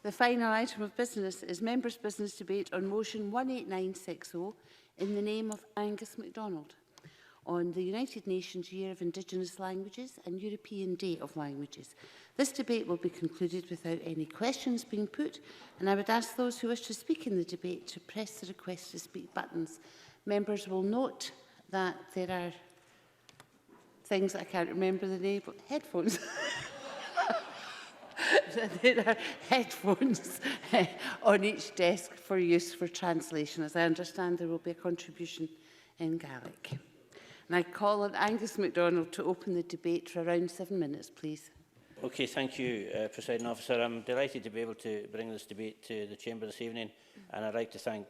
The final item of business is members' business debate on motion 18960 in the name of Angus Macdonald on the United Nations Year of Indigenous Languages and European Day of Languages. This debate will be concluded without any questions being put, and I would ask those who wish to speak in the debate to press the request to speak buttons. Members will note that there are things I can't remember the name of, headphones. There are headphones on each desk for use for translation. As I understand, there will be a contribution in Gaelic. And I call on Angus Macdonald to open the debate for around 7 minutes, please. Okay, thank you, Presiding Officer. I'm delighted to be able to bring this debate to the Chamber this evening, and I'd like to thank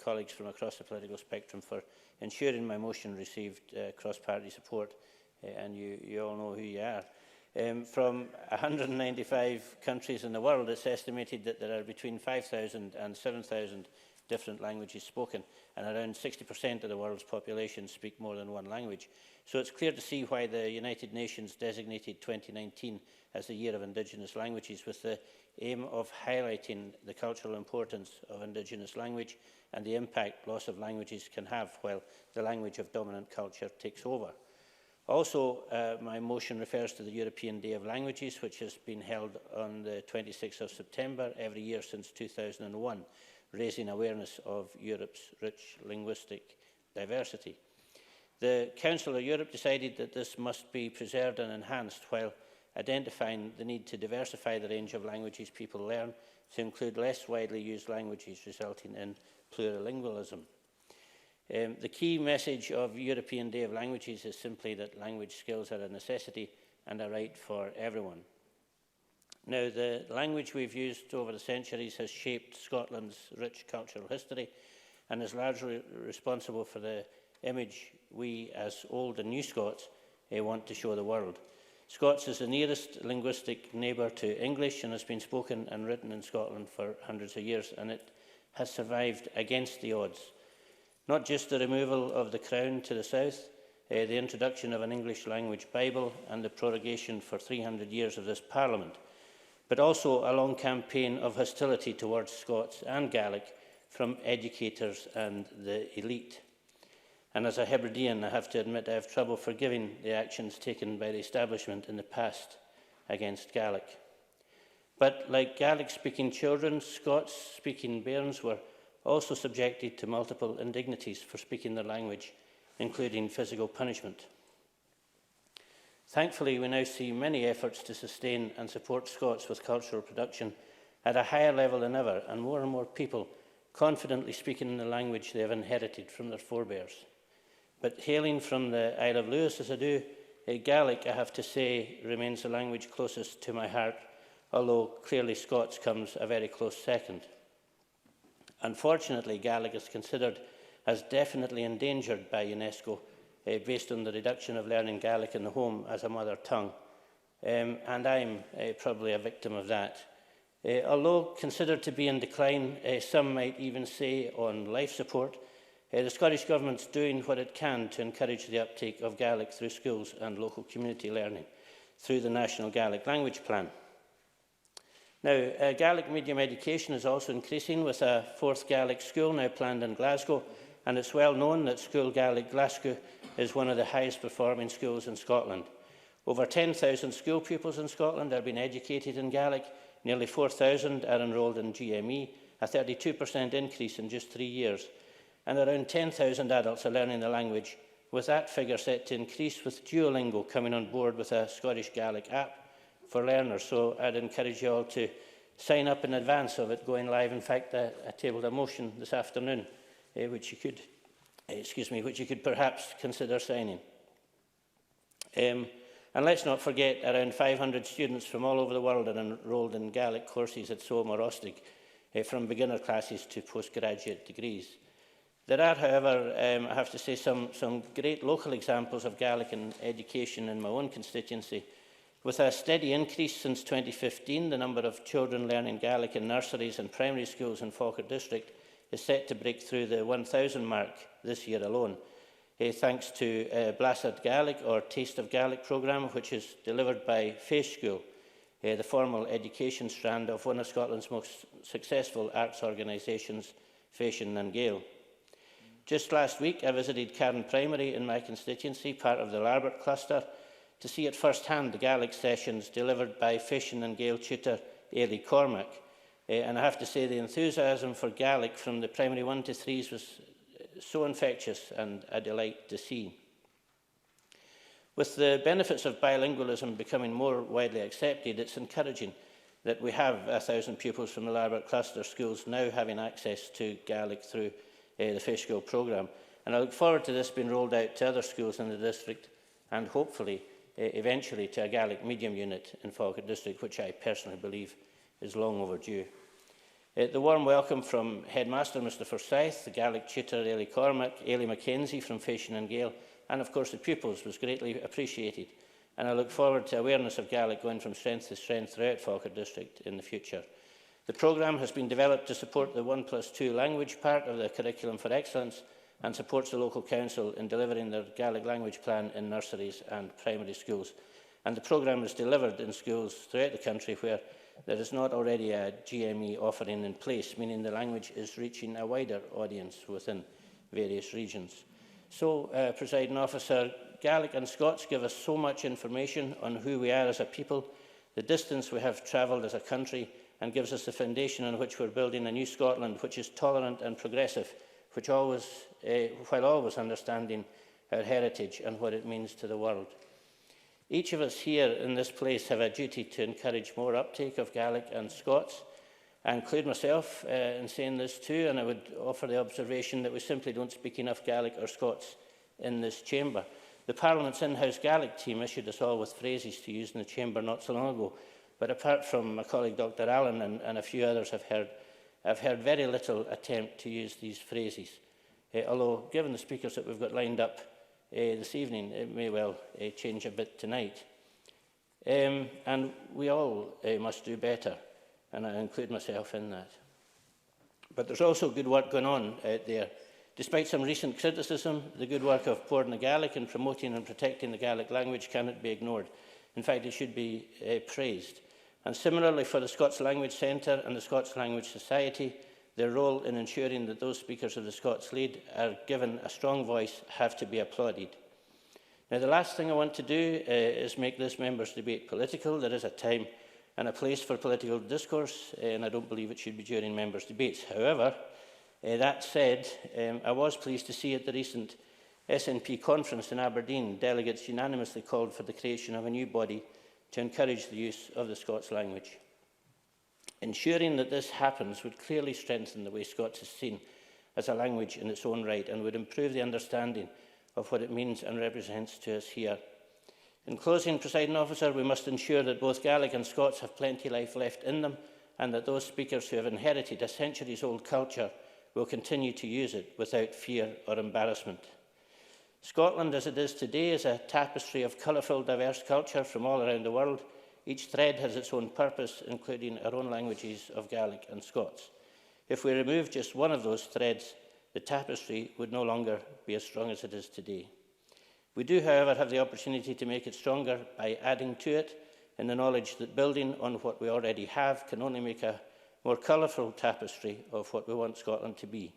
colleagues from across the political spectrum for ensuring my motion received cross-party support, and you all know who you are. From 195 countries in the world, it's estimated that there are between 5,000 and 7,000 different languages spoken, and around 60% of the world's population speak more than one language. So it's clear to see why the United Nations designated 2019 as the Year of Indigenous Languages, with the aim of highlighting the cultural importance of Indigenous language and the impact loss of languages can have while the language of dominant culture takes over. Also, my motion refers to the European Day of Languages, which has been held on the 26th of September every year since 2001, raising awareness of Europe's rich linguistic diversity. The Council of Europe decided that this must be preserved and enhanced while identifying the need to diversify the range of languages people learn to include less widely used languages, resulting in plurilingualism. The key message of European Day of Languages is simply that language skills are a necessity and a right for everyone. Now, the language we've used over the centuries has shaped Scotland's rich cultural history and is largely responsible for the image we, as old and new Scots, want to show the world. Scots is the nearest linguistic neighbour to English and has been spoken and written in Scotland for hundreds of years, and it has survived against the odds. Not just the removal of the Crown to the south, the introduction of an English language Bible and the prorogation for 300 years of this Parliament, but also a long campaign of hostility towards Scots and Gaelic from educators and the elite. And as a Hebridean, I have to admit I have trouble forgiving the actions taken by the establishment in the past against Gaelic. But like Gaelic-speaking children, Scots-speaking bairns were also subjected to multiple indignities for speaking their language, including physical punishment. Thankfully, we now see many efforts to sustain and support Scots with cultural production at a higher level than ever, and more people confidently speaking in the language they have inherited from their forebears. But hailing from the Isle of Lewis as I do, Gaelic, I have to say, remains the language closest to my heart, although clearly Scots comes a very close second. Unfortunately, Gaelic is considered as definitely endangered by UNESCO based on the reduction of learning Gaelic in the home as a mother tongue. And I'm probably a victim of that. Although considered to be in decline, some might even say on life support, the Scottish Government's doing what it can to encourage the uptake of Gaelic through schools and local community learning through the National Gaelic Language Plan. Now, Gaelic medium education is also increasing, with a 4th Gaelic school now planned in Glasgow, and it's well known that School Gaelic Glasgow is one of the highest performing schools in Scotland. Over 10,000 school pupils in Scotland are being educated in Gaelic, nearly 4,000 are enrolled in GME, a 32% increase in just 3 years, and around 10,000 adults are learning the language, with that figure set to increase with Duolingo coming on board with a Scottish Gaelic app for learners. So I'd encourage you all to sign up in advance of it going live. In fact, I tabled a motion this afternoon, which you could perhaps consider signing. And let's not forget, around 500 students from all over the world are enrolled in Gaelic courses at SOAM or OSTIG, from beginner classes to postgraduate degrees. There are, however, I have to say, some great local examples of Gaelic in education in my own constituency. With a steady increase since 2015, the number of children learning Gaelic in nurseries and primary schools in Falkirk District is set to break through the 1,000 mark this year alone, thanks to Blasad Gaelic or Taste of Gaelic programme, which is delivered by Face School. the formal education strand of one of Scotland's most successful arts organisations, Fashion and Gale. Just last week, I visited Cairn Primary in my constituency, part of the Larbert cluster, to see at first hand the Gallic sessions delivered by Fashion and Gale tutor Ailey Cormac. And I have to say the enthusiasm for Gaelic from the primary 1 to 3s was so infectious and a delight to see. With the benefits of bilingualism becoming more widely accepted, it's encouraging that we have 1,000 pupils from the Larbert cluster schools now having access to Gaelic through the Fishkill programme. And I look forward to this being rolled out to other schools in the district and hopefully eventually to a Gaelic medium unit in Falkirk district, which I personally believe is long overdue. The warm welcome from Headmaster Mr Forsyth, the Gaelic tutor Ailey Cormac, Ailey Mackenzie from Fashion and Gale, and of course the pupils was greatly appreciated. And I look forward to awareness of Gaelic going from strength to strength throughout Falkirk district in the future. The programme has been developed to support the 1+2 language part of the Curriculum for Excellence and supports the local council in delivering their Gaelic language plan in nurseries and primary schools. And the programme is delivered in schools throughout the country where there is not already a GME offering in place, meaning the language is reaching a wider audience within various regions. So, Presiding Officer, Gaelic and Scots give us so much information on who we are as a people, the distance we have travelled as a country, and gives us the foundation on which we're building a new Scotland which is tolerant and progressive, which while always understanding our heritage and what it means to the world. Each of us here in this place have a duty to encourage more uptake of Gaelic and Scots. I include myself in saying this too, and I would offer the observation that we simply don't speak enough Gaelic or Scots in this chamber. The Parliament's in-house Gaelic team issued us all with phrases to use in the chamber not so long ago, but apart from my colleague Dr Allen and a few others I've heard very little attempt to use these phrases. Although, given the speakers that we've got lined up this evening, it may well change a bit tonight. And we all must do better, and I include myself in that. But there's also good work going on out there. Despite some recent criticism, the good work of Bord na Gaelic in promoting and protecting the Gaelic language cannot be ignored. In fact, it should be praised. And similarly for the Scots Language Centre and the Scots Language Society, their role in ensuring that those speakers of the Scots Lead are given a strong voice have to be applauded. Now, the last thing I want to do is make this members' debate political. There is a time and a place for political discourse, and I don't believe it should be during members' debates. However, that said, I was pleased to see at the recent SNP conference in Aberdeen, delegates unanimously called for the creation of a new body to encourage the use of the Scots language. Ensuring that this happens would clearly strengthen the way Scots is seen as a language in its own right and would improve the understanding of what it means and represents to us here. In closing, Presiding Officer, we must ensure that both Gaelic and Scots have plenty life left in them and that those speakers who have inherited a centuries-old culture will continue to use it without fear or embarrassment. Scotland, as it is today, is a tapestry of colourful, diverse culture from all around the world. Each thread has its own purpose, including our own languages of Gaelic and Scots. If we remove just one of those threads, the tapestry would no longer be as strong as it is today. We do, however, have the opportunity to make it stronger by adding to it, in the knowledge that building on what we already have can only make a more colourful tapestry of what we want Scotland to be,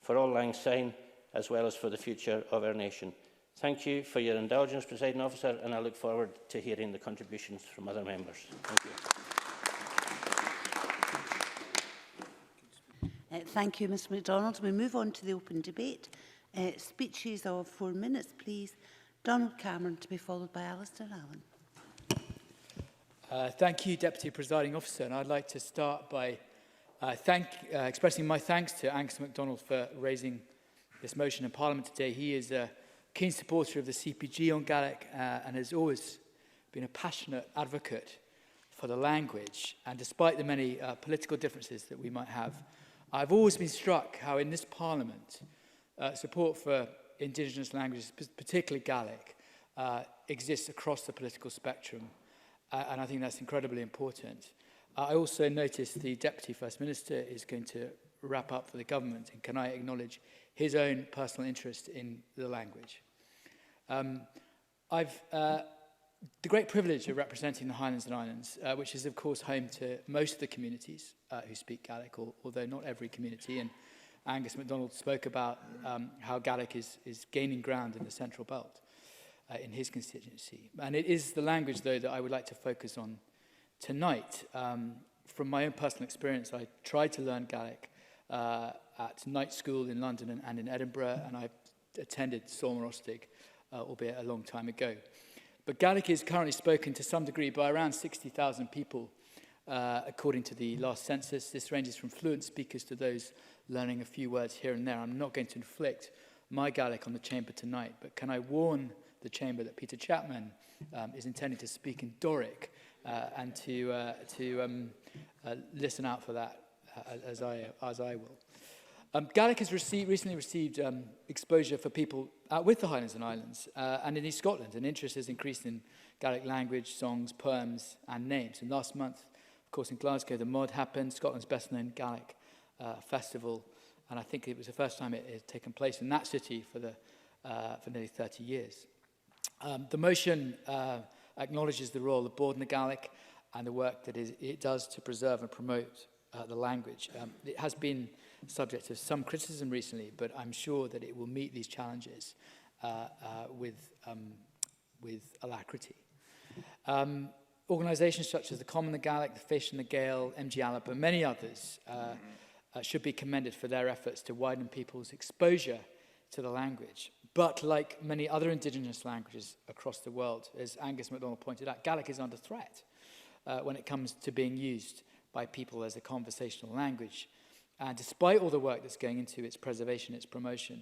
for Auld Lang Syne, as well as for the future of our nation. Thank you for your indulgence, Presiding Officer, and I look forward to hearing the contributions from other members. Thank you. Thank you, Mr Macdonald. We move on to the open debate. Speeches of 4 minutes, please. Donald Cameron, to be followed by Alistair Allen. Thank you, Deputy Presiding Officer, and I'd like to start by expressing my thanks to Angus Macdonald for raising this motion in Parliament today. He is a keen supporter of the CPG on Gaelic and has always been a passionate advocate for the language. And despite the many political differences that we might have, I've always been struck how in this Parliament support for Indigenous languages, particularly Gaelic, exists across the political spectrum. And I think that's incredibly important. I also noticed the Deputy First Minister is going to wrap up for the government, and can I acknowledge his own personal interest in the language. I've the great privilege of representing the Highlands and Islands, which is, of course, home to most of the communities who speak Gaelic, although not every community. And Angus Macdonald spoke about how Gaelic is gaining ground in the Central Belt in his constituency. And it is the language, though, that I would like to focus on tonight. From my own personal experience, I tried to learn Gaelic at night school in London and in Edinburgh, and I attended Solomon Ostig, albeit a long time ago. But Gaelic is currently spoken to some degree by around 60,000 people, according to the last census. This ranges from fluent speakers to those learning a few words here and there. I'm not going to inflict my Gaelic on the chamber tonight, but can I warn the chamber that Peter Chapman is intending to speak in Doric and to listen out for that as I will. Gaelic has recently received exposure for people out with the Highlands and Islands and in East Scotland. And interest has increased in Gaelic language, songs, poems and names. And last month, of course, in Glasgow, the Mod happened, Scotland's best-known Gaelic festival. And I think it was the first time it had taken place in that city for nearly 30 years. The motion acknowledges the role of Bord na Gaelic and the work that it does to preserve and promote the language. It has been subject to some criticism recently, but I'm sure that it will meet these challenges with alacrity. Organisations such as the Common, the Gaelic, the Fish and the Gael, MG Alap and many others should be commended for their efforts to widen people's exposure to the language. But like many other Indigenous languages across the world, as Angus Macdonald pointed out, Gaelic is under threat when it comes to being used by people as a conversational language. And despite all the work that's going into its preservation, its promotion,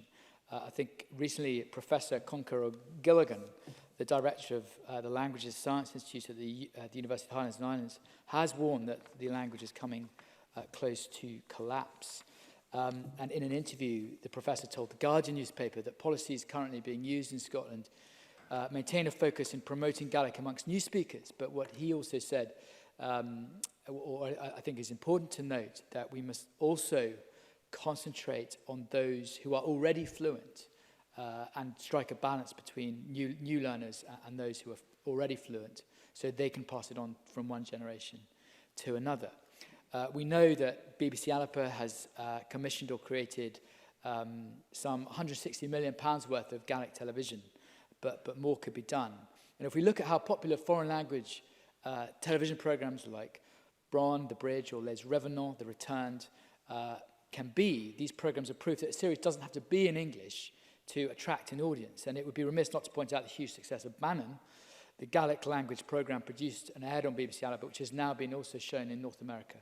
I think recently Professor Conker O'Gilligan, the director of the Languages Science Institute at the University of Highlands and Islands, has warned that the language is coming close to collapse. And in an interview, the professor told the Guardian newspaper that policies currently being used in Scotland maintain a focus in promoting Gaelic amongst new speakers. But what he also said, or I think is important to note, that we must also concentrate on those who are already fluent and strike a balance between new learners and those who are already fluent so they can pass it on from one generation to another. We know that BBC Alapa has commissioned or created some £160 million worth of Gaelic television, but more could be done. And if we look at how popular foreign language television programs like Bron, The Bridge, or Les Revenants, The Returned, can be, these programs are proof that a series doesn't have to be in English to attract an audience. And it would be remiss not to point out the huge success of Bannon, the Gaelic language program produced and aired on BBC Alapa, which has now been also shown in North America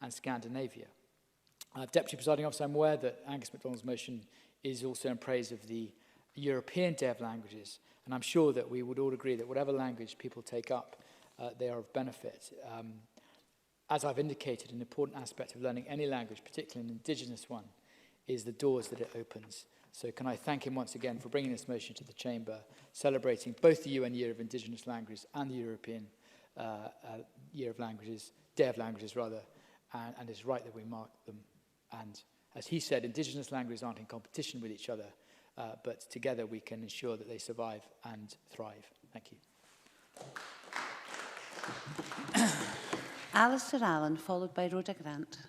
and Scandinavia. Deputy Presiding Officer, I'm aware that Angus Macdonald's motion is also in praise of the European Day of Languages, and I'm sure that we would all agree that whatever language people take up, they are of benefit. As I've indicated, an important aspect of learning any language, particularly an Indigenous one, is the doors that it opens. So can I thank him once again for bringing this motion to the Chamber, celebrating both the UN Year of Indigenous Languages and the European Year of Languages, Day of Languages rather, and it's right that we mark them. And as he said, Indigenous languages aren't in competition with each other, but together we can ensure that they survive and thrive. Thank you. Alistair Allen, followed by Rhoda Grant.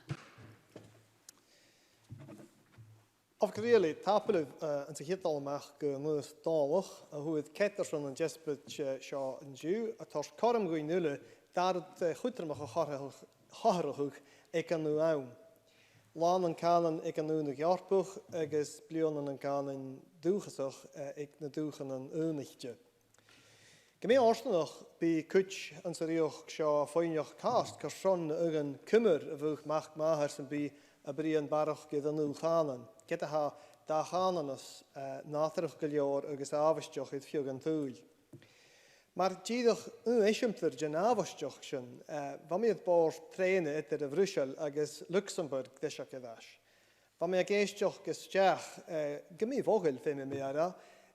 Of really tapel en zich het al mag neus talig, hoe het ketterson en jespet shaw en Jew, a tos korm goeie nulle, daar het goeder mag harrig, ik kan nu aan. Laan en kanen, ik kan nu nog jaarpug, ik is blionen en kanen doegezag, ik nadoegen een eunichtje. Gemeen orsten nog bij kutsch en serieus shaw fijnjach kast, karson een kummer, vuch macht mahers en bij a brian barach gyda nhw chanan. Gyda ha da chanan os natrach gylior agos afastioch idd fiog an tŵl. Mae'r gydwch eisiamter gen afastioch sy'n, fa mi yd bor trene ydyr y frwysel agos Luxembourg ddysach yddash. Fa mi ag eistioch gysdiach gymi fogel fe mi ara,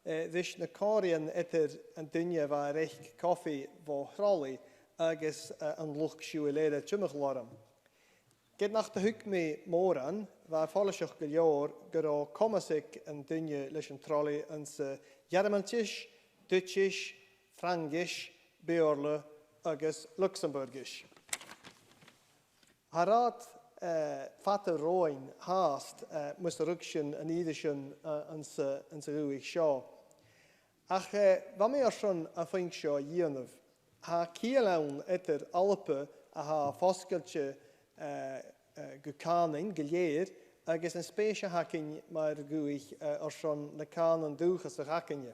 ddys na corian ydyr yn dynia fa reich coffi fo hroli agos yn lwch siw i leid tymach loram. Gyd nach de hwg mi moran, fa ffolisach gylior gyda comasig yn dynia leis yn troli yn sy Jarmantisch, Dutsisch, Frangisch Béarla agus Luxembourgish. Harad fata roin haast mus rugshin an idishin an sa ruig shaw. Ach wa me schon a fink shaw yionov. Ha kielaun etter alpe a ha foskeltje gukanin geleer agus an spéise hakin maar guig schon na kanan duchas a hakinje.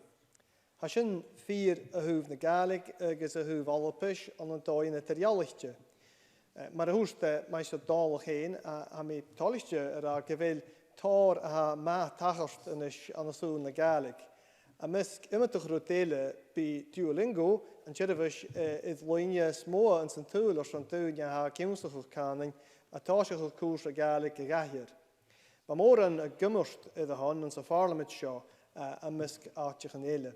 Ha sin 4 a huv na Gallic agus a huv alpish an an doin etter jallichtje. Maar de hoeste meisje dalig heen, ha mi talichtje a gevel tar ha ma tachast an a soon na Gallic. A misk immer toch rotele bi Duolingo, en tjedevish is loinje smoa en zijn tool or son toon ha kimstig kaning, a tasig koers a Gallic a gahier. Maar moren a gummust i de han en sa parliament shaw a misk aatje genele.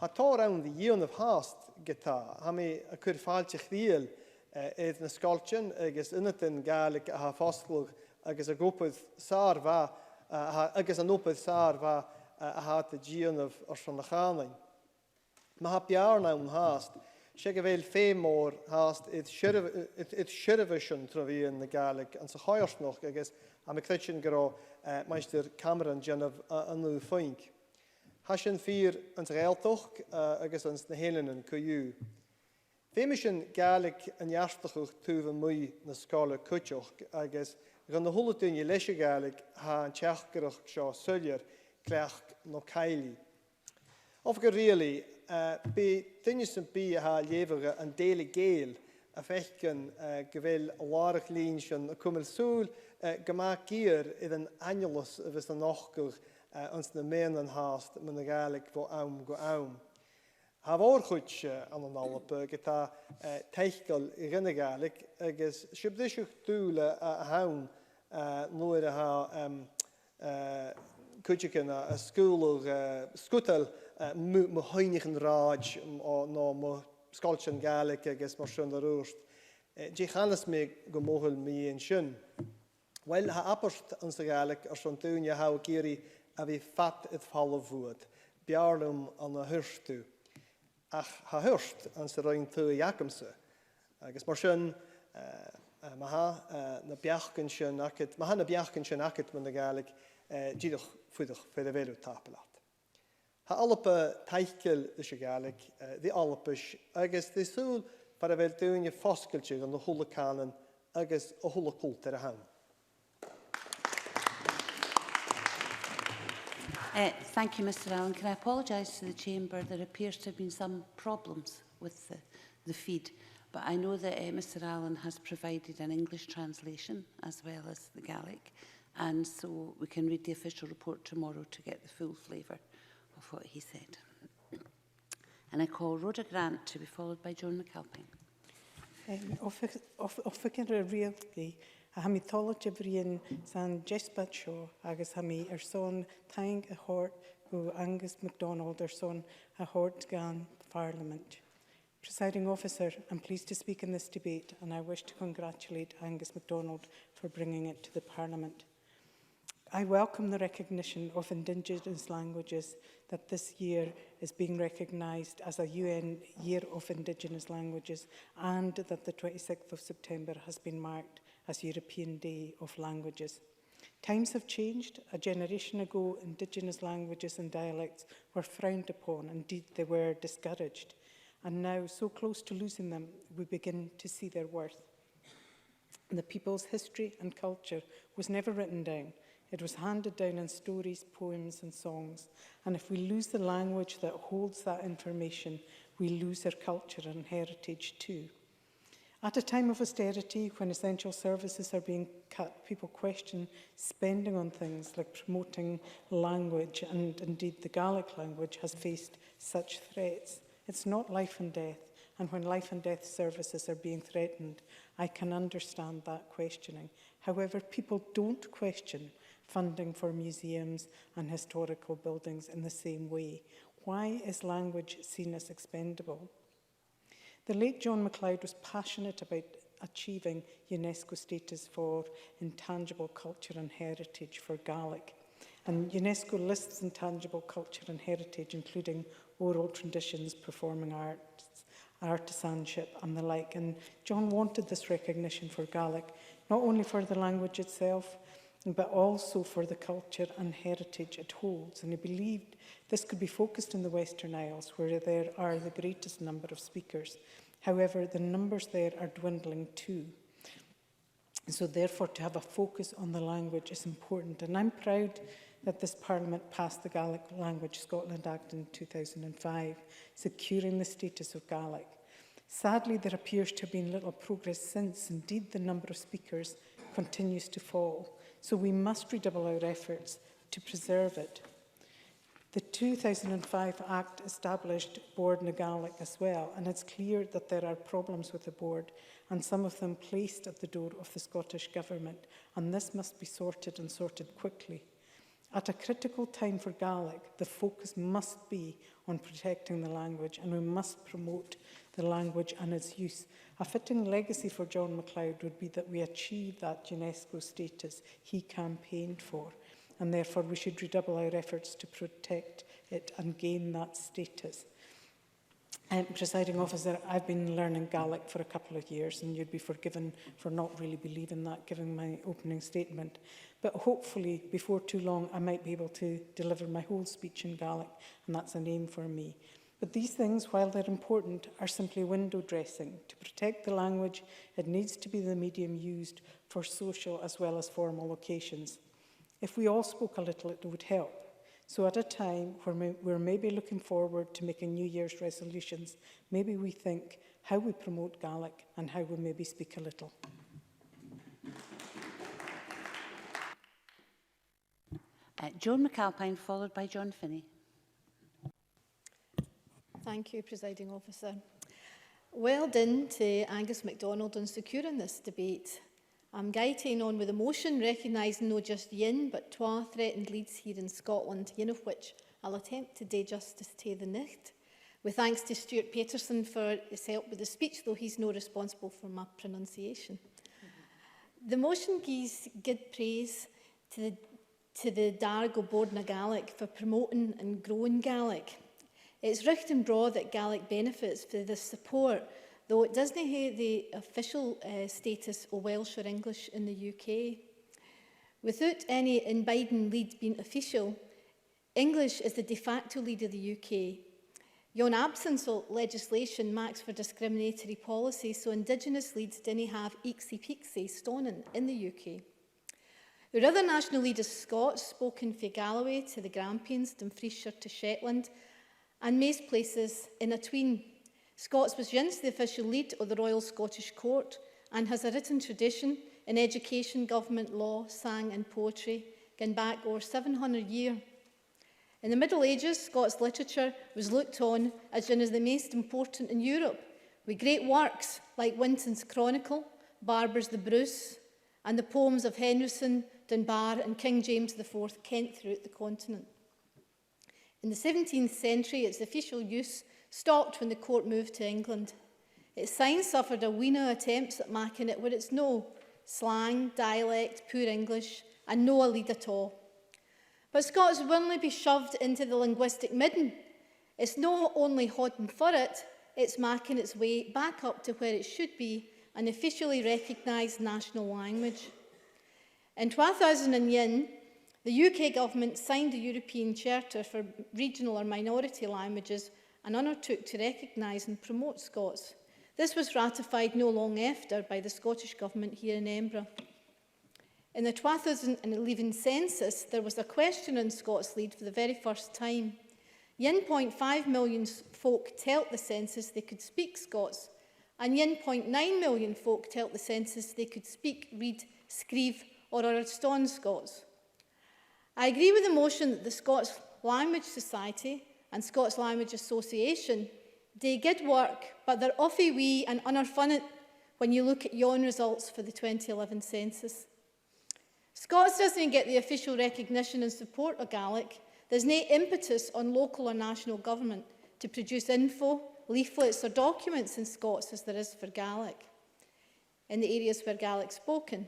Ha tar aan de yeon of haast geta, ha mi a kur faltje chwiel, is na skaltjen, agus innetin Gallic a ha fastloog, agus a gopud saar va, agus a nopud saar va a ha de gion of son na chaning. Ma ha biar na haast, sé gevel fémor haast it shirvision trovi in na Gallic, an sa chairs noch, agus a me kritsin gro meister Cameron gen of anu foink. Ha sin 4 an reiltoch, agus ans na helenen kuju. Fémission Gallic an jaarstoch tuve mui na skala kutjoch, agus gan de hulletun je lesje Gallic ha an tjachgeroch shaw suljer, kleach no kaili. Of really, be dinges en be ha levere an dele geel, a fechken gevel a larig lienschen, a kummel soel, gemaak hier in een annulus of is de nachgur, ons na menen haast, men de Gallic go aum. Ha voorgoedje aan een alpe, geta teichkel rinne Gallic, agus shibdishuk doele a haun, noire ha kutjeken a school skutel, me heinigen raaj, no me skaltjen Gallic, agus mar shun de roost. Je gannes me gemohel me in shun. Wel ha apperst ons de Gallic, shun toen je hou kiri, a vi fat het falle voet. Bjarlum an a hurstu. Ach ha hurst an se roin tu jakemse. Agus mar shun, ma ha na biachken akket, ma ha na biachken akket men de Gallic, gidoch fuidoch fe de velu tapelat. Ha alpe teichkel de Gallic, di alpes, agus di soel par a vel doen je foskeltje an de hulle kanen, agus a hulle kulter han. Thank you, Mr. Allen. Can I apologise to the Chamber? There appears to have been some problems with the feed, but I know that Mr. Allen has provided an English translation as well as the Gallic, and so we can read the official report tomorrow to get the full flavour of what he said. And I call Rhoda Grant to be followed by Joan McAlpine. Officially, really, ha mi tolach bhríon san Jespat seo agus ha mi son tang a hort go Angus Macdonald son a hort gan Parliament. Presiding Officer, I'm pleased to speak in this debate and I wish to congratulate Angus Macdonald for bringing it to the Parliament. I welcome the recognition of Indigenous languages that this year is being recognised as a UN Year of Indigenous Languages and that the 26th of September has been marked as European Day of Languages. Times have changed. A generation ago, Indigenous languages and dialects were frowned upon, indeed they were discouraged. And now, so close to losing them, we begin to see their worth. The people's history and culture was never written down. It was handed down in stories, poems and songs. And if we lose the language that holds that information, we lose our culture and heritage too. At a time of austerity, when essential services are being cut, people question spending on things like promoting language, and indeed the Gallic language has faced such threats. It's not life and death, and when life and death services are being threatened, I can understand that questioning. However, people don't question funding for museums and historical buildings in the same way. Why is language seen as expendable? The late John MacLeod was passionate about achieving UNESCO status for intangible culture and heritage for Gallic. And UNESCO lists intangible culture and heritage, including oral traditions, performing arts, artisanship and the like. And John wanted this recognition for Gaelic, not only for the language itself, but also for the culture and heritage it holds. And he believed this could be focused in the Western Isles, where there are the greatest number of speakers. However, the numbers there are dwindling too. So therefore, to have a focus on the language is important. And I'm proud that this Parliament passed the Gaelic Language Scotland Act in 2005, securing the status of Gaelic. Sadly, there appears to have been little progress since. Indeed, the number of speakers continues to fall. So we must redouble our efforts to preserve it. The 2005 Act established Board na Gaelic as well, and it's clear that there are problems with the board, and some of them placed at the door of the Scottish Government, and this must be sorted and sorted quickly. At a critical time for Gaelic, the focus must be on protecting the language, and we must promote the language and its use. A fitting legacy for John MacLeod would be that we achieve that UNESCO status he campaigned for, and therefore we should redouble our efforts to protect it and gain that status. Presiding Officer, I've been learning Gaelic for a couple of years, and you'd be forgiven for not really believing that, given my opening statement. But hopefully, before too long, I might be able to deliver my whole speech in Gaelic, and that's an aim for me. But these things, while they're important, are simply window dressing. To protect the language, it needs to be the medium used for social as well as formal occasions. If we all spoke a little, it would help. So at a time where we're maybe looking forward to making New Year's resolutions, maybe we think how we promote Gaelic and how we maybe speak a little. Joan McAlpine, followed by John Finney. Thank you, Presiding Officer. Well done to Angus Macdonald on securing this debate. I'm guiding on with a motion recognising no just yin but twa threatened leads here in Scotland, yin of which I'll attempt to do justice to the nicht. With thanks to Stuart Peterson for his help with the speech, though he's no responsible for my pronunciation. The motion gives good praise to the Dargo Board na Gaelic for promoting and growing Gaelic. It's richt and broad that Gaelic benefits for this support, though it doesn't have the official status of Welsh or English in the UK. Without any in Biden lead being official, English is the de facto lead of the UK. Yon absence of legislation marks for discriminatory policy, so Indigenous leads didn't have eeksy-peeksy stoning in the UK. Our other national lead is Scots, spoken from Galloway to the Grampians, Dumfriesshire to Shetland, and most places in atween. Scots was once the official lead of the Royal Scottish Court and has a written tradition in education, government, law, sang and poetry, going back over 700 years. In the Middle Ages, Scots literature was looked on as one of the most important in Europe, with great works like Winton's Chronicle, Barber's The Bruce, and the poems of Henryson, Dunbar and King James IV kent throughout the continent. In the 17th century, its official use stopped when the court moved to England. Its sign suffered a weena attempts at making it what it's no slang, dialect, poor English, and no a lead at all. But Scots will only be shoved into the linguistic midden. It's not only hodding for it, it's making its way back up to where it should be, an officially recognised national language. In 2001, the UK government signed the European Charter for regional or minority languages and undertook to recognise and promote Scots. This was ratified no long after by the Scottish Government here in Edinburgh. In the 2011 census, there was a question on Scots lead for the very first time. 1.5 million folk told the census they could speak Scots, and 1.9 million folk told the census they could speak, read, scrive, or understand Scots. I agree with the motion that the Scots Language Society and Scots Language Association do good work, but they're awfully wee and unfunny when you look at yon results for the 2011 census. Scots doesn't get the official recognition and support of Gaelic. There's no impetus on local or national government to produce info, leaflets or documents in Scots as there is for Gaelic in the areas where Gaelic's spoken.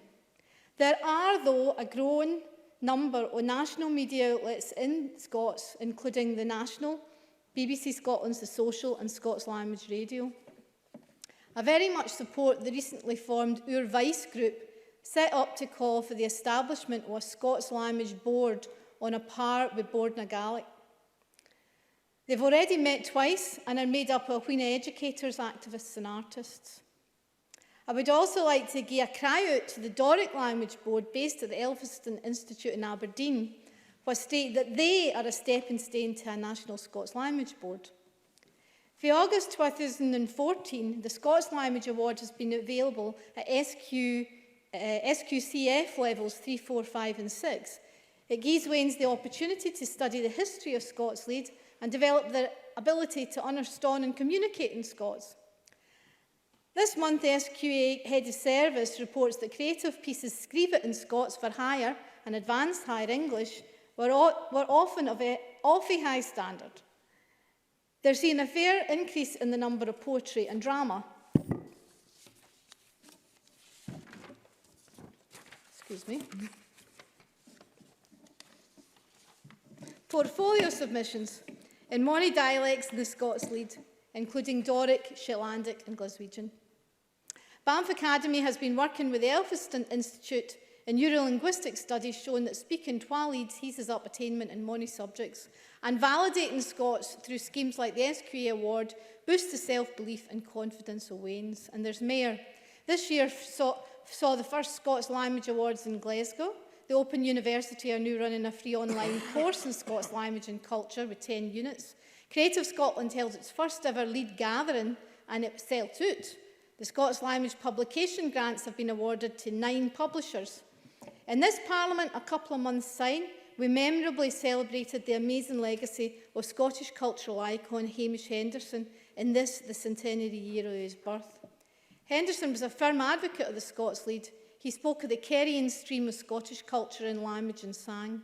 There are, though, a growing number of national media outlets in Scots, including the National, BBC Scotland's The Social and Scots Language Radio. I very much support the recently formed Ur Vice group set up to call for the establishment of a Scots Language Board on a par with Board na Gallic. They've already met twice and are made up of Wheena educators, activists and artists. I would also like to give a cry out to the Doric Language Board based at the Elphinstone Institute in Aberdeen, who state that they are a stepping stone to a National Scots Language Board. For August 2014, the Scots Language Award has been available at SQCF levels 3, 4, 5 and 6. It gives Wains the opportunity to study the history of Scots Lead and develop their ability to understand and communicate in Scots. This month, the SQA Head of Service reports that creative pieces scrivet in Scots for higher and advanced higher English were often of a high standard. They're seeing a fair increase in the number of poetry and drama. Excuse me. Portfolio submissions in many dialects in the Scots Lead, including Doric, Shetlandic and Glaswegian. Banff Academy has been working with the Elphinstone Institute in Neurolinguistic studies showing that speaking twa leads eases up attainment in many subjects, and validating Scots through schemes like the SQA Award boosts the self-belief and confidence of Wains. And there's more. This year saw the first Scots Language Awards in Glasgow. The Open University are now running a free online course in Scots language and culture with 10 units. Creative Scotland held its first ever lead gathering and it sold out. The Scots Language Publication Grants have been awarded to 9 publishers. In this Parliament, a couple of months' time, we memorably celebrated the amazing legacy of Scottish cultural icon Hamish Henderson in this, the centenary year of his birth. Henderson was a firm advocate of the Scots Lead. He spoke of the carrying stream of Scottish culture and language and sang.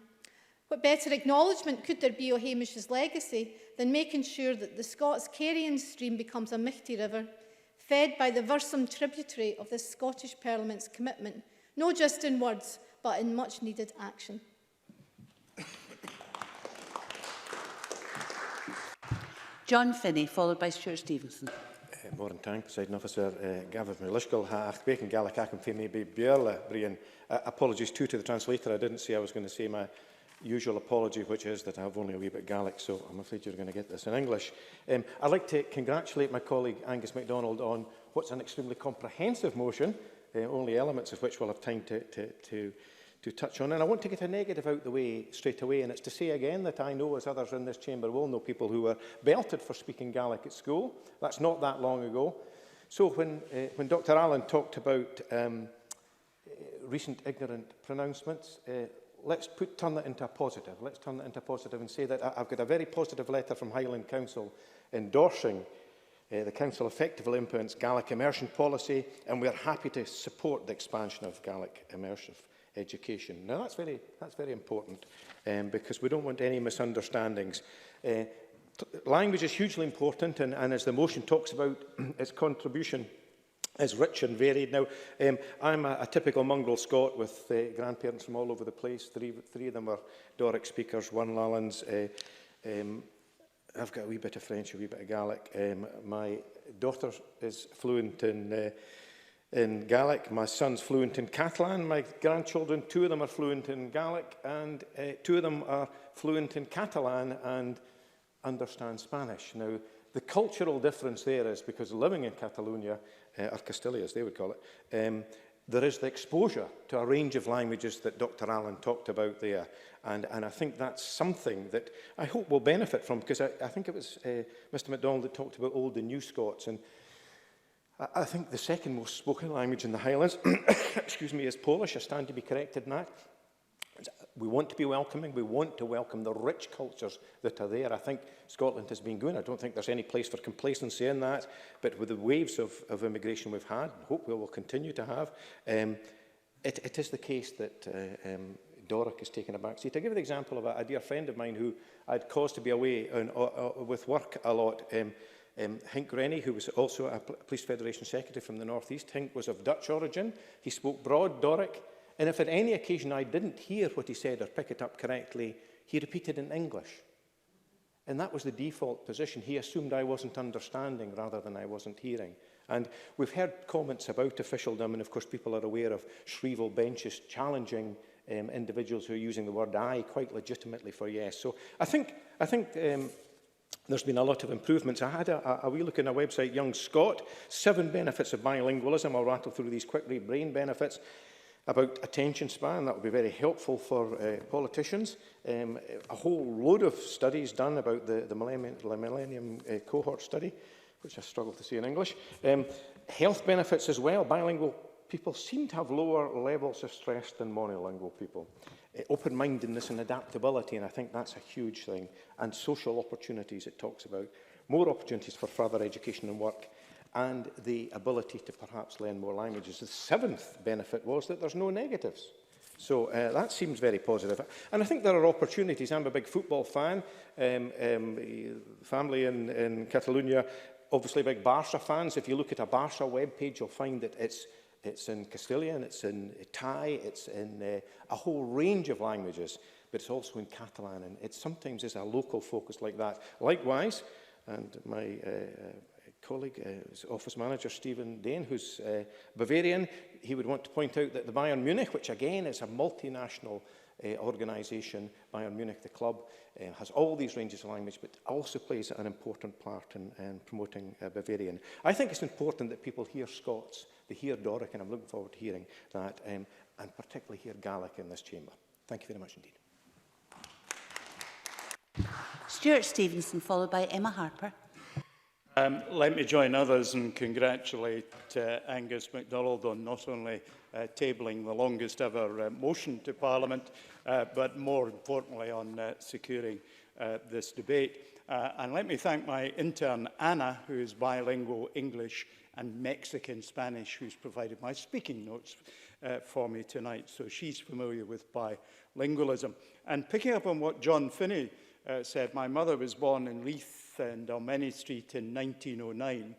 What better acknowledgement could there be of Hamish's legacy than making sure that the Scots carrying stream becomes a mighty river, fed by the versum tributary of the Scottish Parliament's commitment, not just in words, but in much needed action. John Finney, followed by Stuart Stevenson. Morning time, Presiding Officer. Gavin Milishkal, Haach Bacon Gallic Acum Fee maybe Bierla Brian. Apologies too to the translator. I didn't say I was going to say my usual apology, which is that I have only a wee bit Gaelic, so I'm afraid you're going to get this in English. I'd like to congratulate my colleague Angus Macdonald on what's an extremely comprehensive motion, only elements of which we'll have time to touch on. And I want to get a negative out the way straight away, and it's to say again that I know, as others in this chamber will know, people who were belted for speaking Gaelic at school. That's not that long ago. So when Dr. Allen talked about recent ignorant pronouncements, let's turn that into a positive. Let's turn that into a positive and say that I've got a very positive letter from Highland Council endorsing the Council effectively implements Gaelic immersion policy, and we're happy to support the expansion of Gaelic immersive education. Now that's very important because we don't want any misunderstandings. Language is hugely important, and as the motion talks about, its contribution is rich and varied. Now, I'm a typical mongrel Scot with grandparents from all over the place. Three of them are Doric speakers, one Lallans. I've got a wee bit of French, a wee bit of Gaelic. My daughter is fluent in Gaelic. My son's fluent in Catalan. My grandchildren, 2 of them are fluent in Gaelic, and 2 of them are fluent in Catalan and understand Spanish. Now, the cultural difference there is because living in Catalonia, or Castilla as they would call it, there is the exposure to a range of languages that Dr. Allen talked about there. And I think that's something that I hope we'll benefit from, because I think it was Mr. Macdonald that talked about Old and New Scots. And I think the second most spoken language in the Highlands, excuse me, is Polish. I stand to be corrected in that. We want to be welcoming. We want to welcome the rich cultures that are there. I think Scotland has been good. I don't think there's any place for complacency in that. But with the waves of immigration we've had, I hope we will continue to have, it is the case that Doric has taken a back seat. I'll give you the example of a dear friend of mine who I'd caused to be away with work a lot. Hink Rennie, who was also a Police Federation Secretary from the North East. Hink was of Dutch origin. He spoke broad Doric. And if at any occasion I didn't hear what he said or pick it up correctly, he repeated in English. And that was the default position. He assumed I wasn't understanding rather than I wasn't hearing. And we've heard comments about officialdom, and of course people are aware of Shrivel benches challenging individuals who are using the word I quite legitimately for yes. So I think there's been a lot of improvements. I had a wee look on a website, Young Scot, 7 benefits of bilingualism. I'll rattle through these quickly. Brain benefits, about attention span, that would be very helpful for politicians. A whole load of studies done about the Millennium Cohort study, which I struggle to see in English. Health benefits as well. Bilingual people seem to have lower levels of stress than monolingual people. Open-mindedness and adaptability, and I think that's a huge thing. And social opportunities it talks about. More opportunities for further education and work, and the ability to perhaps learn more languages. The 7th benefit was that there's no negatives. So that seems very positive. And I think there are opportunities. I'm a big football fan. Family in Catalonia, obviously big Barca fans. If you look at a Barca webpage, you'll find that it's in Castilian, it's in Thai, it's in a whole range of languages, but it's also in Catalan, and it sometimes is a local focus like that. Likewise, and my colleague, office manager Stephen Dane, who's Bavarian, he would want to point out that the Bayern Munich, which again is a multinational organisation, Bayern Munich, the club, has all these ranges of language, but also plays an important part in promoting Bavarian. I think it's important that people hear Scots, they hear Doric, and I'm looking forward to hearing that, and particularly hear Gallic in this chamber. Thank you very much indeed. Stuart Stevenson, followed by Emma Harper. Let me join others and congratulate Angus Macdonald on not only tabling the longest ever motion to Parliament, but more importantly on securing this debate. And let me thank my intern Anna, who is bilingual English and Mexican Spanish, who's provided my speaking notes for me tonight. So she's familiar with bilingualism. And picking up on what John Finney said, my mother was born in Leith and Dalmeny Street in 1909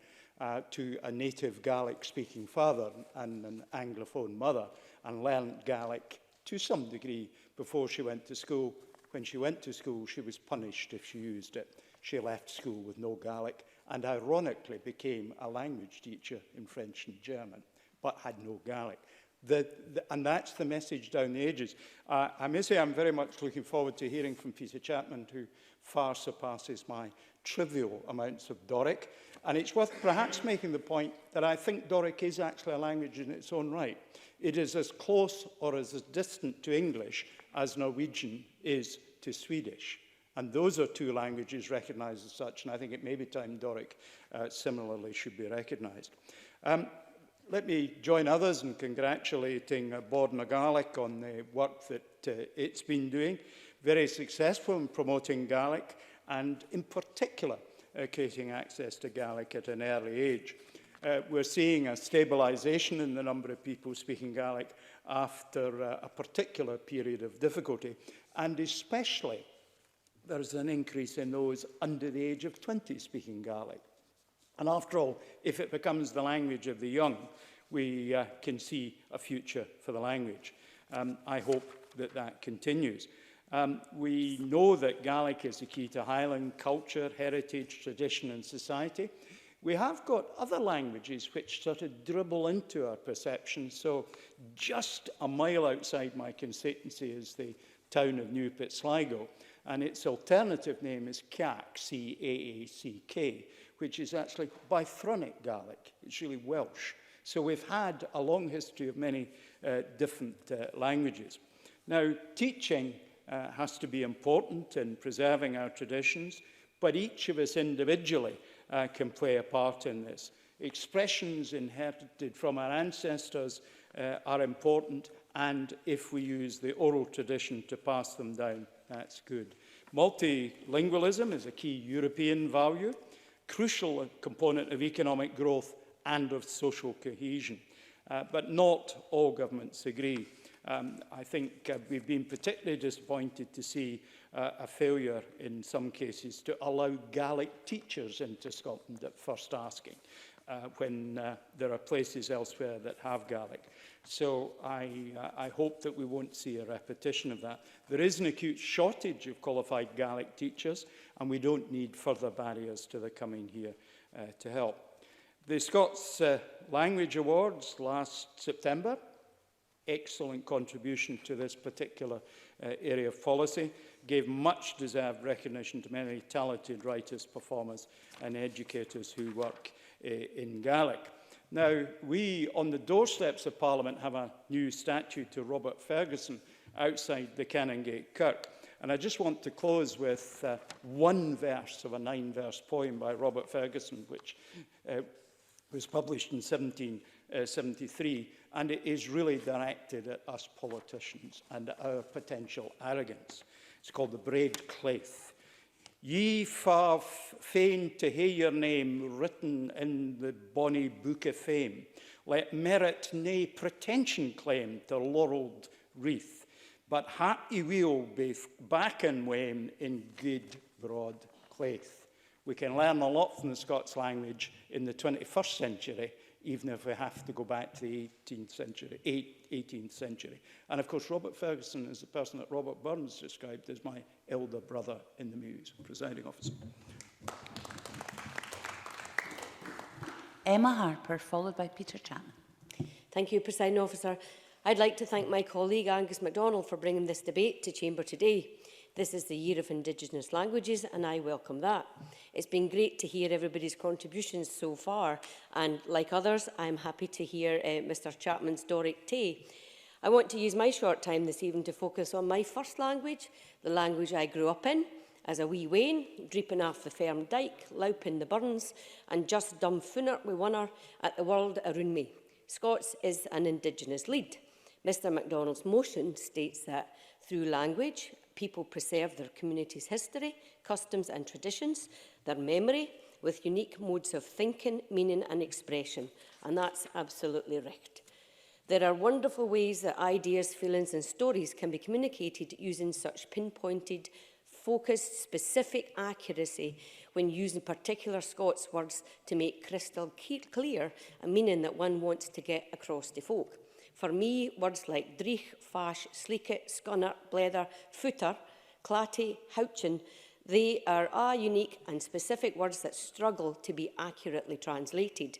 to a native Gaelic-speaking father and an Anglophone mother, and learned Gaelic to some degree before she went to school. When she went to school, she was punished if she used it. She left school with no Gaelic and ironically became a language teacher in French and German, but had no Gaelic. And that's the message down the ages. I may say I'm very much looking forward to hearing from Peter Chapman, who far surpasses my trivial amounts of Doric. And it's worth perhaps making the point that I think Doric is actually a language in its own right. It is as close or as distant to English as Norwegian is to Swedish. And those are two languages recognised as such, and I think it may be time Doric similarly should be recognised. Let me join others in congratulating Bord Gaelic on the work that it's been doing. Very successful in promoting Gaelic and in particular creating access to Gaelic at an early age. We're seeing a stabilisation in the number of people speaking Gaelic after a particular period of difficulty, and especially there's an increase in those under the age of 20 speaking Gaelic. And after all, if it becomes the language of the young, we can see a future for the language. I hope that that continues. We know that Gaelic is the key to Highland culture, heritage, tradition and society. We have got other languages which sort of dribble into our perception. So just a mile outside my constituency is the town of Newport Sligo, and its alternative name is Caac, C-A-A-C-K, which is actually Bythronic Gaelic. It's really Welsh. So we've had a long history of many different languages. Now, teaching has to be important in preserving our traditions, but each of us individually can play a part in this. Expressions inherited from our ancestors are important, and if we use the oral tradition to pass them down, that's good. Multilingualism is a key European value, crucial component of economic growth and of social cohesion. But not all governments agree. I think we've been particularly disappointed to see a failure in some cases to allow Gaelic teachers into Scotland at first asking, when there are places elsewhere that have Gaelic. So I hope that we won't see a repetition of that. There is an acute shortage of qualified Gaelic teachers, and we don't need further barriers to their coming here to help. The Scots Language Awards last September, excellent contribution to this particular area of policy, gave much deserved recognition to many talented writers, performers and educators who work in Gaelic. Now, we on the doorsteps of Parliament have a new statue to Robert Ferguson outside the Canongate Kirk. And I just want to close with one verse of a 9-verse poem by Robert Ferguson, which was published in 1773, and it is really directed at us politicians and our potential arrogance. It's called The Braid Claith. Ye far fain to hear your name written in the bonny book of fame, let merit nae pretension claim to laurelled wreath, but happy wheel baith back and wame in good broad claith. We can learn a lot from the Scots language in the 21st century, even if we have to go back to the 18th century. And of course, Robert Ferguson is the person that Robert Burns described as my elder brother in the Muse. Presiding Officer. Emma Harper, followed by Peter Chapman. Thank you, Presiding Officer. I'd like to thank my colleague Angus Macdonald for bringing this debate to Chamber today. This is the Year of Indigenous Languages, and I welcome that. It's been great to hear everybody's contributions so far, and like others, I'm happy to hear Mr Chapman's Doric Tay. I want to use my short time this evening to focus on my first language, the language I grew up in, as a wee wean, dreeping off the firm dyke, louping the burns, and just dumbfoonert wi' wonner at the world around me. Scots is an Indigenous lead. Mr Macdonald's motion states that through language, people preserve their community's history, customs and traditions, their memory, with unique modes of thinking, meaning and expression. And that's absolutely right. There are wonderful ways that ideas, feelings and stories can be communicated using such pinpointed, focused, specific accuracy when using particular Scots words to make crystal clear a meaning that one wants to get across to folk. For me, words like dreich, fash, sleeket, scunner, blether, footer, clatty, houchin, they are unique and specific words that struggle to be accurately translated.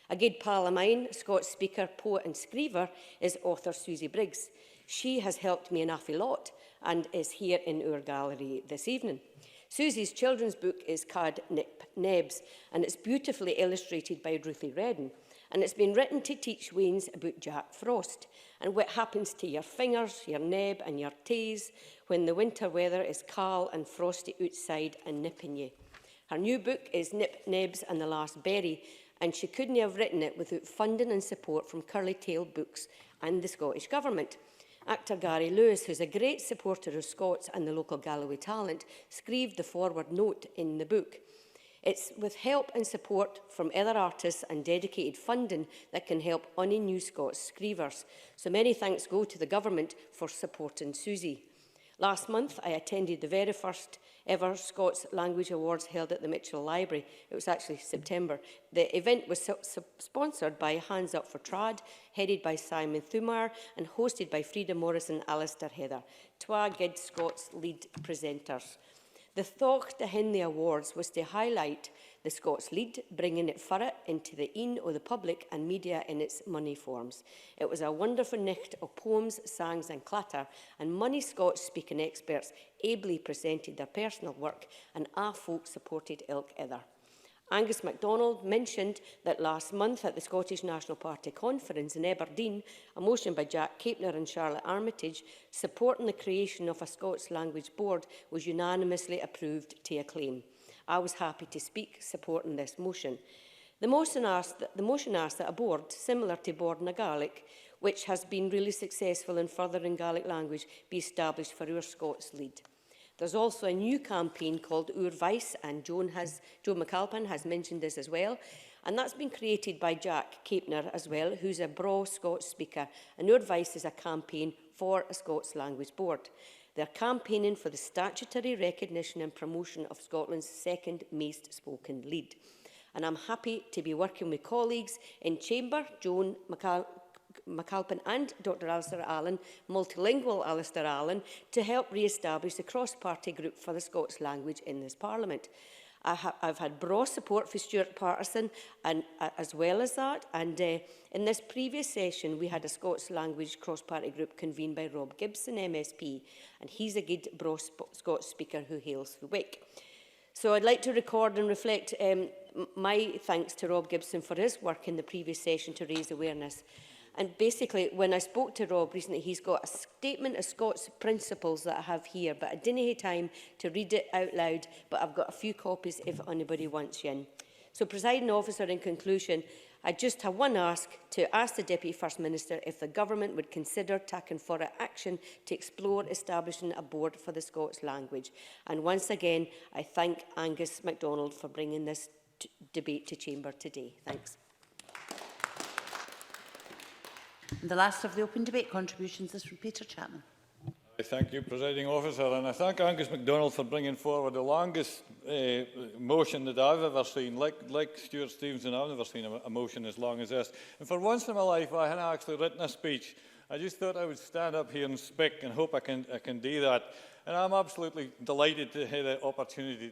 A good pal of mine, Scots speaker, poet and screever, is author Susie Briggs. She has helped me an awful lot and is here in our gallery this evening. Susie's children's book is Cad Nip Nebs, and it's beautifully illustrated by Ruthie Redden. And it's been written to teach weans about Jack Frost and what happens to your fingers, your neb and your taes when the winter weather is caul and frosty outside and nipping you. Her new book is Nip Nebs and the Last Berry, and she couldn't have written it without funding and support from Curly Tail Books and the Scottish Government. Actor Gary Lewis, who's a great supporter of Scots and the local Galloway talent, scribed the forward note in the book. It's with help and support from other artists and dedicated funding that can help any new Scots screevers. So many thanks go to the government for supporting Susie. Last month, I attended the very first ever Scots Language Awards held at the Mitchell Library. It was actually September. The event was sponsored by Hands Up for Trad, headed by Simon Thumar and hosted by Frida Morris and Alistair Heather, twa good Scots lead presenters. The thought behind the awards was to highlight the Scots lead, bringing it further into the een of the public and media in its money forms. It was a wonderful night of poems, songs and clatter, and many Scots-speaking experts ably presented their personal work, and our folk supported ilk other. Angus Macdonald mentioned that last month at the Scottish National Party conference in Aberdeen, a motion by Jack Capner and Charlotte Armitage supporting the creation of a Scots language board was unanimously approved to acclaim. I was happy to speak supporting this motion. The motion asked that a board, similar to Board na Gaelic, which has been really successful in furthering Gaelic language, be established for our Scots lead. There's also a new campaign called Our Vice, and Joe McAlpin has mentioned this as well. And that's been created by Jack Capner as well, who's a braw Scots speaker. And Our Vice is a campaign for a Scots language board. They're campaigning for the statutory recognition and promotion of Scotland's second most spoken lead. And I'm happy to be working with colleagues in Chamber, Joan McAlpin and Dr Alistair Allen, multilingual Alistair Allen, to help re-establish the cross-party group for the Scots language in this Parliament. I've had broad support for Stuart Patterson and as well as that. And in this previous session, we had a Scots language cross-party group convened by Rob Gibson, MSP, and he's a good broad Scots speaker who hails from Wick. So I'd like to record and reflect my thanks to Rob Gibson for his work in the previous session to raise awareness. And basically, when I spoke to Rob recently, he's got a statement of Scots principles that I have here, but I didn't have time to read it out loud, but I've got a few copies if anybody wants you in. So, Presiding Officer, in conclusion, I just have one ask to ask the Deputy First Minister if the Government would consider taking further action to explore establishing a board for the Scots language. And once again, I thank Angus Macdonald for bringing this debate to Chamber today. Thanks. And the last of the open debate contributions is from Peter Chapman. I thank you, Presiding Officer, and I thank Angus Macdonald for bringing forward the longest motion that I've ever seen. Like Stuart Stevenson, I've never seen a motion as long as this. And for once in my life, I hadn't actually written a speech. I just thought I would stand up here and speak, and hope I can do that. And I'm absolutely delighted to have the opportunity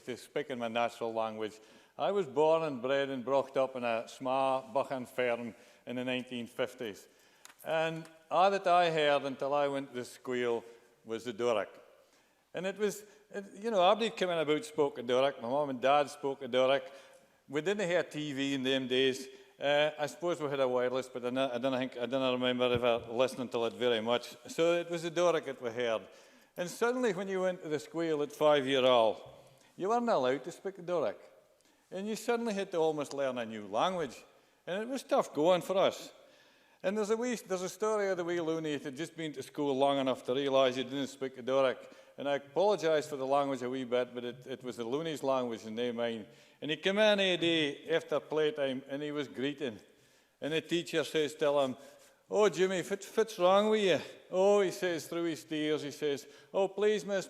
to speak in my natural language. I was born and bred and brought up in a small Buchan farm in the 1950s. And all that I heard until I went to school was the Doric. And it was, you know, everybody coming about spoke a Doric. My mum and dad spoke a Doric. We didn't have TV in them days. I suppose we had a wireless, but I don't remember ever listening to it very much. So it was the Doric that we heard. And suddenly when you went to the school at 5-year-old, you weren't allowed to speak Doric. And you suddenly had to almost learn a new language. And it was tough going for us. And there's a story of the wee loony that had just been to school long enough to realise he didn't speak Doric. And I apologise for the language a wee bit, but it was the loony's language and not mine. And he came in a day after playtime and he was greeting. And the teacher says to him, "Oh, Jimmy, what's wrong with you?" "Oh," he says through his tears, he says, "Oh, please, miss,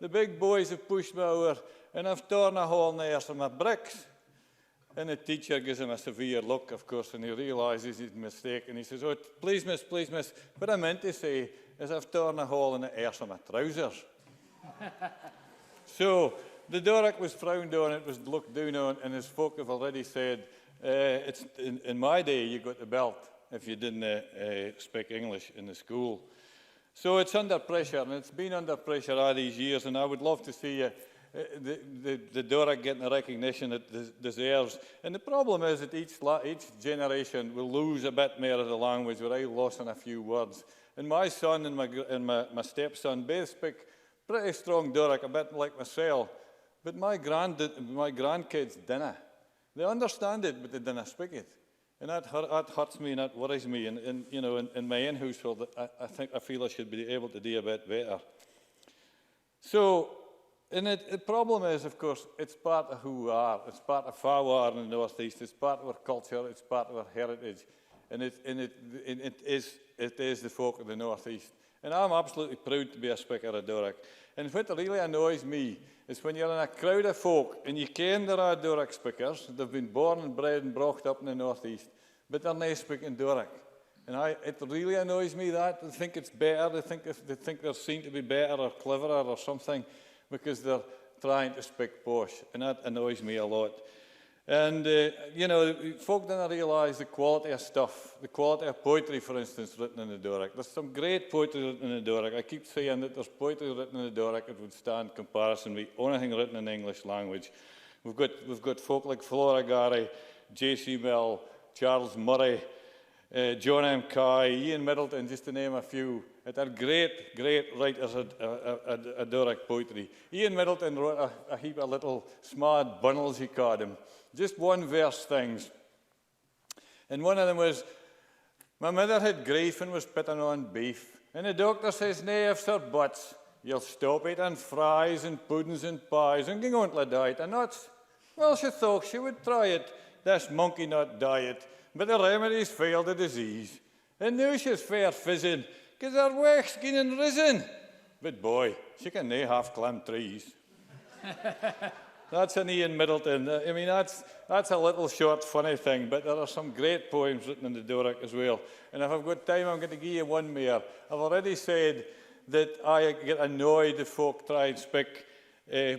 the big boys have pushed me over and I've torn a hole in the earth of my bricks." And the teacher gives him a severe look, of course, and he realises his mistake. And he says, "Oh, please, miss, what I meant to say is I've torn a hole in the arse of my trousers." So the Doric was frowned on, it was looked down on, and as folk have already said, it's in my day you got the belt if you didn't speak English in the school. So it's under pressure, and it's been under pressure all these years, and I would love to see the Doric getting the recognition it deserves. And the problem is that each generation will lose a bit more of the language without losing a few words. And my son and my stepson both speak pretty strong Doric, a bit like myself. But my grandkids didn't. They understand it, but they didn't speak it. And that hurts me and that worries me. And you know, in my own household, I feel I should be able to do a bit better. So, and the problem is, of course, it's part of who we are. It's part of how we are in the North East. It's part of our culture. It's part of our heritage. And it is the folk of the North East. And I'm absolutely proud to be a speaker of Doric. And what really annoys me is when you're in a crowd of folk and you ken there are Doric speakers, they've been born and bred and brought up in the North East, but they're not speaking Doric. And it really annoys me that. They think it's better. They think they're seen to be better or cleverer or something, because they're trying to speak posh, and that annoys me a lot. And, you know, folk don't realise the quality of stuff, the quality of poetry, for instance, written in the Doric. There's some great poetry written in the Doric. I keep saying that there's poetry written in the Doric that would stand comparison with anything written in the English language. We've got folk like Flora Gary, J.C. Mill, Charles Murray, John M. Kye, Ian Middleton, just to name a few. They're great, great writers of Doric poetry. Ian Middleton wrote a heap of little smart bundles, he called them. Just one verse things. And one of them was, "My mother had grief and was putting on beef. And the doctor says, 'Nay, if sir butts, you'll stop eating fries and puddings and pies and go on to a diet of nuts.' Well, she thought she would try it, this monkey nut diet, but the remedies failed the disease. And now she's fair fizzing, 'cause her wake's getting risen. But boy, she can nae half climb trees." That's an Ian Middleton. I mean, that's a little short, funny thing, but there are some great poems written in the Doric as well. And if I've got time, I'm going to give you one more. I've already said that I get annoyed if folk try and speak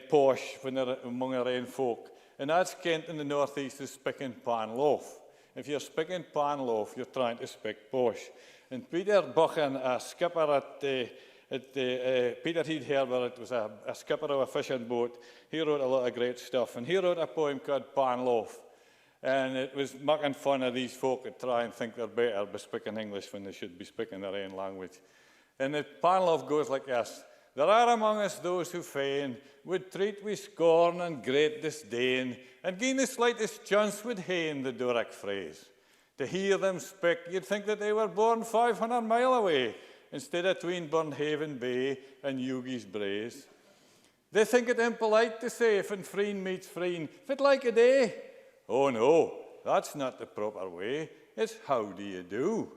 posh when they're among our own folk. And that's Kent in the northeast is speaking pan loaf. If you're speaking pan loaf, you're trying to speak posh. And Peter Buchan, a skipper Peter Headherber, it was a skipper of a fishing boat. He wrote a lot of great stuff. And he wrote a poem called Pan Loaf. And it was making fun of these folk that try and think they're better by speaking English when they should be speaking their own language. And the Pan Loaf goes like this. There are among us those who fain would treat with scorn and great disdain, and gain the slightest chance would hain the Doric phrase. To hear them speak, you'd think that they were born 500 mile away, instead of tween Burnhaven Bay and Yogi's Braes. They think it impolite to say, if in freen meets freen, fit like a day. Oh no, that's not the proper way. It's how do you do?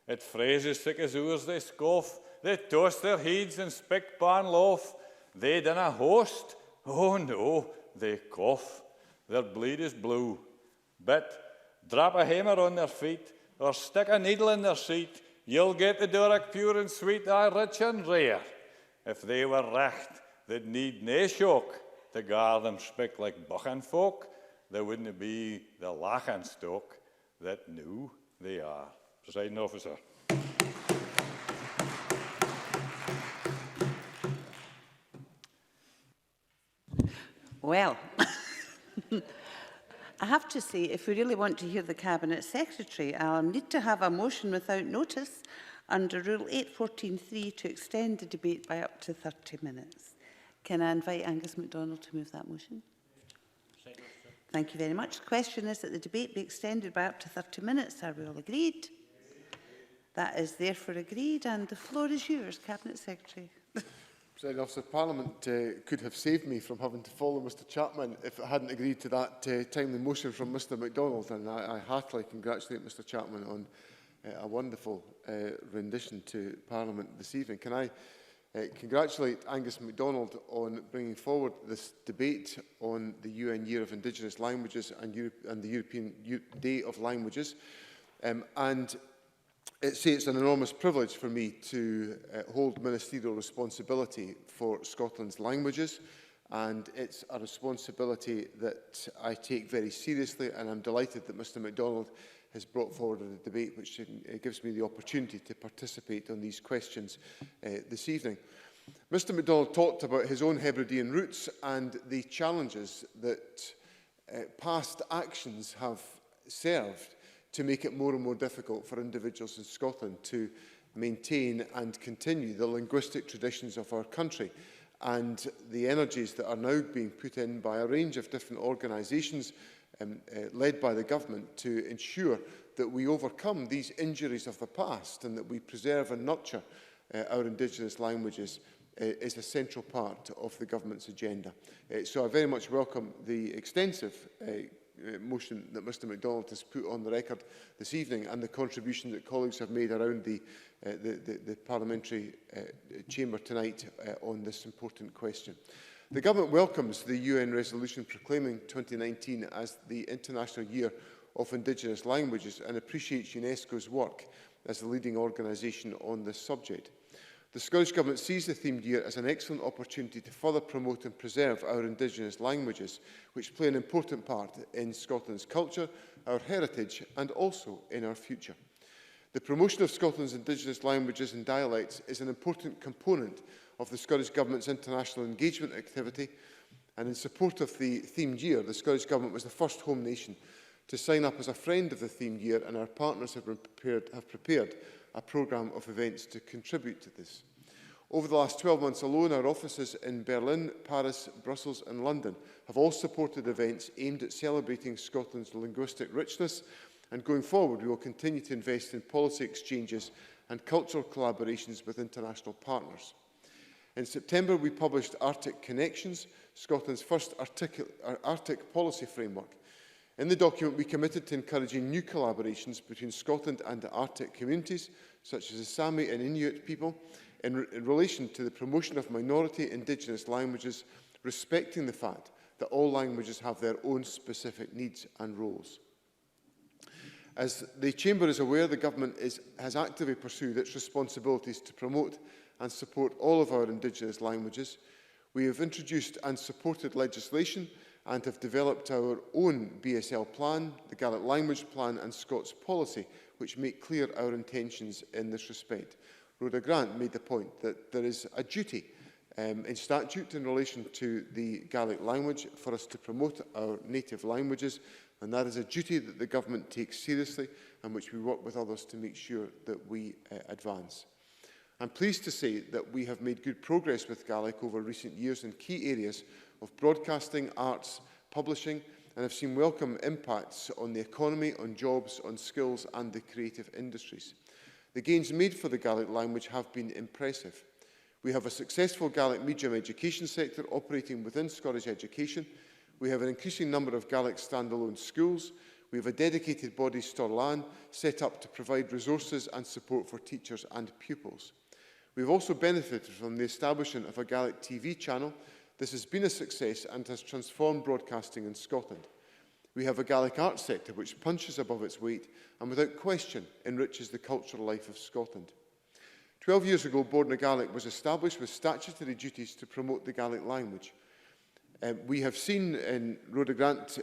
At phrases sick as ours they scoff, they toast their heads and speak pan loaf. They dinna host, oh no, they cough. Their bleed is blue. But drop a hammer on their feet, or stick a needle in their seat, you'll get the Doric pure and sweet, aye, rich and rare. If they were recht, they'd need nae shock to gar them speak like Buchan folk. There wouldn't be the lachan stock that knew they are. Presiding Officer. Well, I have to say, if we really want to hear the Cabinet Secretary, I'll need to have a motion without notice under Rule 8.14.3 to extend the debate by up to 30 minutes. Can I invite Angus Macdonald to move that motion? Thank you very much. The question is that the debate be extended by up to 30 minutes. Are we all agreed? That is therefore agreed, and the floor is yours, Cabinet Secretary. Presiding Officer, Parliament could have saved me from having to follow Mr Chapman if it hadn't agreed to that timely motion from Mr Macdonald, and I heartily congratulate Mr Chapman on a wonderful rendition to Parliament this evening. Can I congratulate Angus Macdonald on bringing forward this debate on the UN Year of Indigenous Languages and the European Day of Languages. And it's an enormous privilege for me to hold ministerial responsibility for Scotland's languages, and it's a responsibility that I take very seriously, and I'm delighted that Mr Macdonald has brought forward a debate which gives me the opportunity to participate on these questions this evening. Mr Macdonald talked about his own Hebridean roots and the challenges that past actions have served to make it more and more difficult for individuals in Scotland to maintain and continue the linguistic traditions of our country, and the energies that are now being put in by a range of different organisations led by the government to ensure that we overcome these injuries of the past and that we preserve and nurture our Indigenous languages is a central part of the government's agenda. So I very much welcome the extensive motion that Mr Macdonald has put on the record this evening and the contribution that colleagues have made around the parliamentary chamber tonight on this important question. The Government welcomes the UN resolution proclaiming 2019 as the International Year of Indigenous Languages and appreciates UNESCO's work as the leading organisation on this subject. The Scottish Government sees the themed year as an excellent opportunity to further promote and preserve our Indigenous languages, which play an important part in Scotland's culture, our heritage and also in our future. The promotion of Scotland's Indigenous languages and dialects is an important component of the Scottish Government's international engagement activity, and in support of the themed year, the Scottish Government was the first home nation to sign up as a friend of the themed year, and our partners have prepared a programme of events to contribute to this. Over the last 12 months alone, our offices in Berlin, Paris, Brussels and London have all supported events aimed at celebrating Scotland's linguistic richness, and going forward we will continue to invest in policy exchanges and cultural collaborations with international partners. In September, we published Arctic Connections, Scotland's first Arctic policy framework. In the document, we committed to encouraging new collaborations between Scotland and the Arctic communities, such as the Sami and Inuit people, in relation to the promotion of minority Indigenous languages, respecting the fact that all languages have their own specific needs and roles. As the Chamber is aware, the Government has actively pursued its responsibilities to promote and support all of our Indigenous languages. We have introduced and supported legislation and have developed our own BSL plan, the Gaelic Language Plan and Scots Policy, which make clear our intentions in this respect. Rhoda Grant made the point that there is a duty in statute in relation to the Gaelic language for us to promote our native languages, and that is a duty that the government takes seriously and which we work with others to make sure that we advance. I'm pleased to say that we have made good progress with Gaelic over recent years in key areas of broadcasting, arts, publishing, and have seen welcome impacts on the economy, on jobs, on skills and the creative industries. The gains made for the Gaelic language have been impressive. We have a successful Gaelic medium education sector operating within Scottish education. We have an increasing number of Gaelic standalone schools. We have a dedicated body Storlan set up to provide resources and support for teachers and pupils. We have also benefited from the establishment of a Gaelic TV channel. This has been a success and has transformed broadcasting in Scotland. We have a Gaelic arts sector which punches above its weight and without question enriches the cultural life of Scotland. 12 years ago, Bordna Gaelic was established with statutory duties to promote the Gaelic language. We have seen, and Rhoda Grant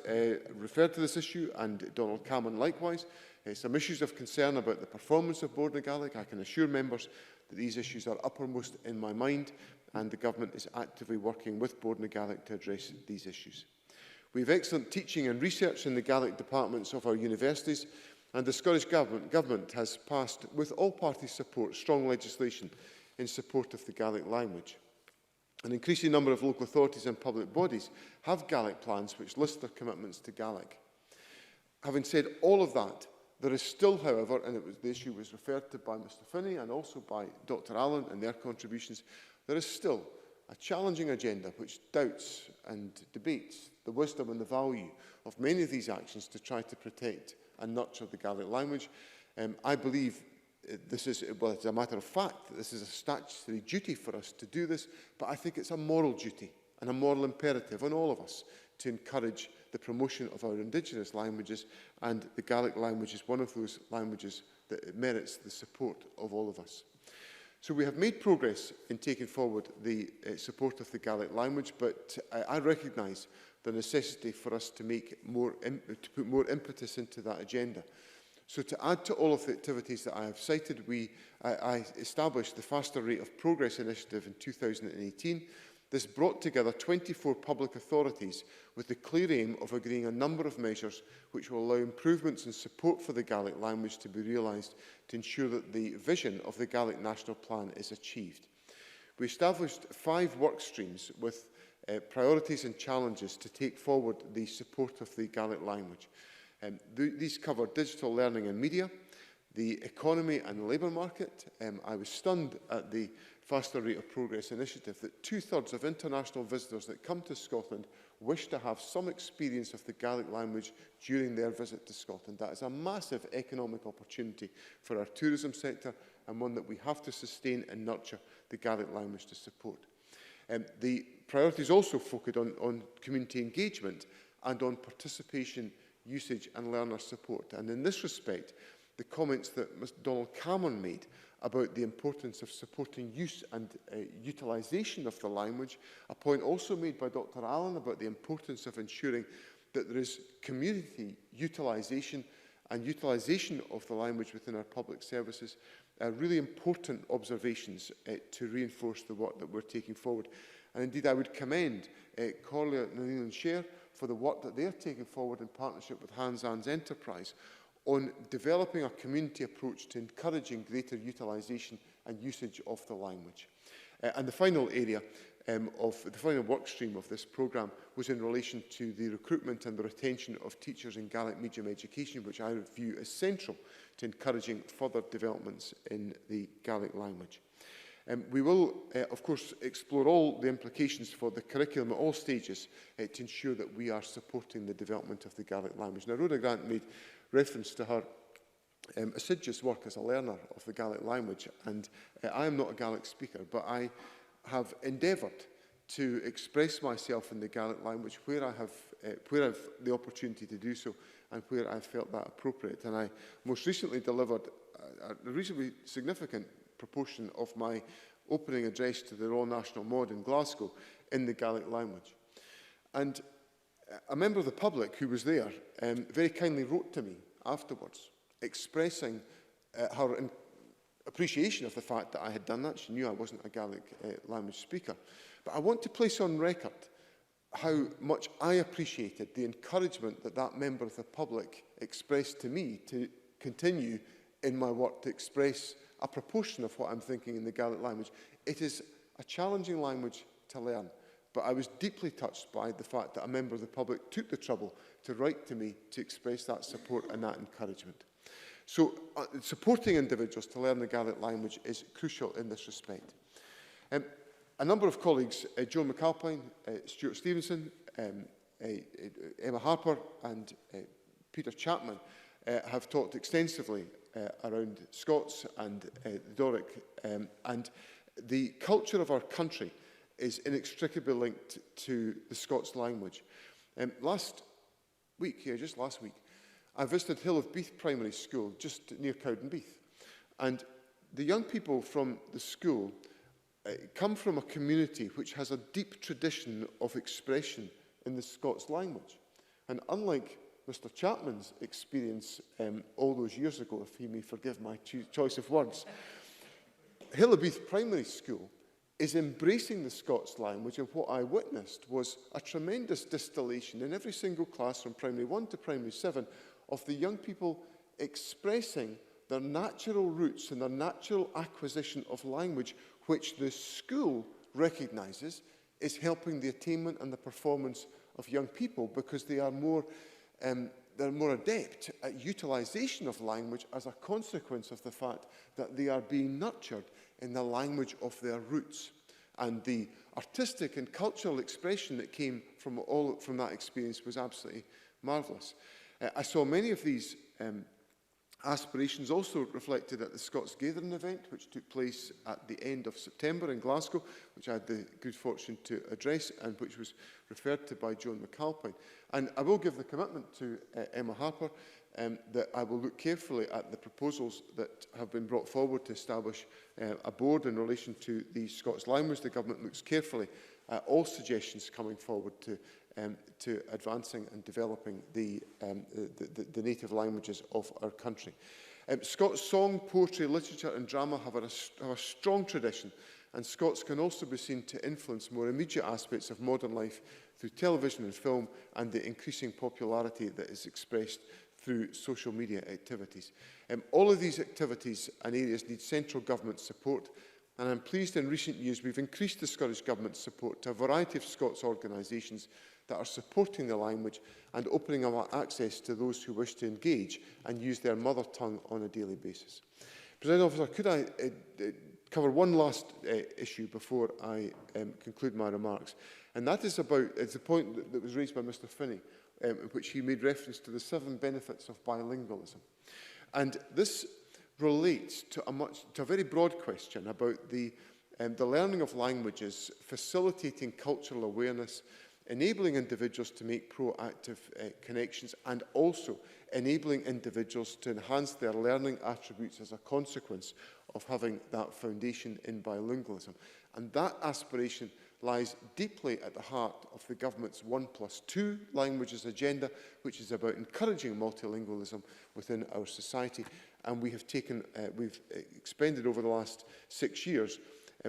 referred to this issue, and Donald Cameron likewise, some issues of concern about the performance of Bordna Gaelic. I can assure members that these issues are uppermost in my mind, and the government is actively working with Bordna Gaelic to address these issues. We have excellent teaching and research in the Gaelic departments of our universities, and the Scottish Government has passed, with all parties' support, strong legislation in support of the Gaelic language. An increasing number of local authorities and public bodies have Gaelic plans which list their commitments to Gaelic. Having said all of that, there is still, however, and the issue was referred to by Mr Finney and also by Dr Allen and their contributions, there is still a challenging agenda which doubts and debates the wisdom and the value of many of these actions to try to protect and nurture the Gaelic language. I believe this is, well, it's a matter of fact that this is a statutory duty for us to do this, but I think it's a moral duty and a moral imperative on all of us to encourage the promotion of our Indigenous languages, and the Gaelic language is one of those languages that merits the support of all of us. So we have made progress in taking forward the support of the Gaelic language, but I recognise the necessity for us to put more impetus into that agenda. So to add to all of the activities that I have cited, I established the Faster Rate of Progress initiative in 2018. This brought together 24 public authorities with the clear aim of agreeing a number of measures which will allow improvements in support for the Gaelic language to be realised to ensure that the vision of the Gaelic National Plan is achieved. We established 5 work streams with priorities and challenges to take forward the support of the Gaelic language. These cover digital learning and media, the economy and labour market. I was stunned at the Faster Rate of Progress initiative that 2/3 of international visitors that come to Scotland wish to have some experience of the Gaelic language during their visit to Scotland. That is a massive economic opportunity for our tourism sector, and one that we have to sustain and nurture the Gaelic language to support. The priorities also focused on community engagement and on participation, usage and learner support. And in this respect, the comments that Mr Donald Cameron made about the importance of supporting use and utilisation of the language, a point also made by Dr Allen about the importance of ensuring that there is community utilisation and utilisation of the language within our public services, really important observations to reinforce the work that we're taking forward. And indeed, I would commend Corlia and Share for the work that they're taking forward in partnership with Hans Ann's Enterprise on developing a community approach to encouraging greater utilisation and usage of the language. And the final area the final work stream of this programme was in relation to the recruitment and the retention of teachers in Gaelic medium education, which I view as central to encouraging further developments in the Gaelic language. We will, of course, explore all the implications for the curriculum at all stages to ensure that we are supporting the development of the Gaelic language. Now, Rhoda Grant made reference to her assiduous work as a learner of the Gaelic language, and I am not a Gaelic speaker, but I have endeavoured to express myself in the Gaelic language where I have the opportunity to do so and where I felt that appropriate. And I most recently delivered a reasonably significant proportion of my opening address to the Royal National Mod in Glasgow in the Gaelic language. And a member of the public who was there very kindly wrote to me afterwards, expressing her appreciation of the fact that I had done that. She knew I wasn't a Gaelic language speaker. But I want to place on record how much I appreciated the encouragement that that member of the public expressed to me to continue in my work to express a proportion of what I'm thinking in the Gaelic language. It is a challenging language to learn, but I was deeply touched by the fact that a member of the public took the trouble to write to me to express that support and that encouragement. So supporting individuals to learn the Gaelic language is crucial in this respect. A number of colleagues, Joan McAlpine, Stuart Stevenson, Emma Harper and Peter Chapman, have talked extensively around Scots and the Doric, and the culture of our country is inextricably linked to the Scots language. Last week, just last week, I visited Hill of Beath Primary School, just near Cowdenbeath, and the young people from the school come from a community which has a deep tradition of expression in the Scots language. And unlike Mr. Chapman's experience all those years ago, if he may forgive my choice of words, Hill of Beath Primary School is embracing the Scots language, and what I witnessed was a tremendous distillation in every single class from primary 1 to primary 7 of the young people expressing their natural roots and their natural acquisition of language, which the school recognises is helping the attainment and the performance of young people, because they are more adept at utilisation of language as a consequence of the fact that they are being nurtured in the language of their roots. And the artistic and cultural expression that came from that experience was absolutely marvellous. I saw many of these aspirations also reflected at the Scots Gathering event, which took place at the end of September in Glasgow, which I had the good fortune to address and which was referred to by Joan McAlpine. And I will give the commitment to Emma Harper that I will look carefully at the proposals that have been brought forward to establish a board in relation to the Scots language. The government looks carefully at all suggestions coming forward to advancing and developing the native languages of our country. Scots song, poetry, literature and drama have a strong tradition, and Scots can also be seen to influence more immediate aspects of modern life through television and film, and the increasing popularity that is expressed through social media activities. All of these activities and areas need central government support, and I'm pleased in recent years we've increased the Scottish Government's support to a variety of Scots organisations that are supporting the language and opening up access to those who wish to engage and use their mother tongue on a daily basis. President Officer, could I cover one last issue before I conclude my remarks? And that is about the point that was raised by Mr. Finney, in which he made reference to the 7 benefits of bilingualism. And this relates to a very broad question about the learning of languages, facilitating cultural awareness, enabling individuals to make proactive connections, and also enabling individuals to enhance their learning attributes as a consequence of having that foundation in bilingualism. And that aspiration lies deeply at the heart of the government's 1+2 languages agenda, which is about encouraging multilingualism within our society. And we have we've expended over the last 6 years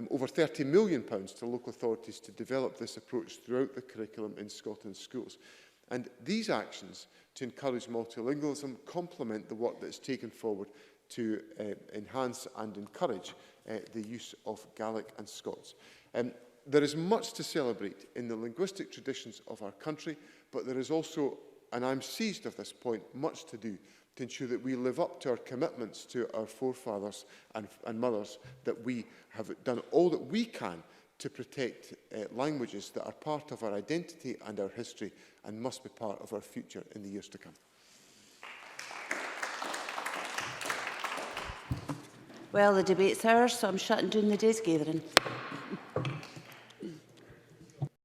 over £30 million to local authorities to develop this approach throughout the curriculum in Scotland's schools. And these actions to encourage multilingualism complement the work that is taken forward to enhance and encourage the use of Gaelic and Scots. There is much to celebrate in the linguistic traditions of our country, but there is also, and I'm seized of this point, much to do to ensure that we live up to our commitments to our forefathers and mothers, that we have done all that we can to protect languages that are part of our identity and our history and must be part of our future in the years to come. Well, the debate's ours, so I'm shutting down the day's gathering.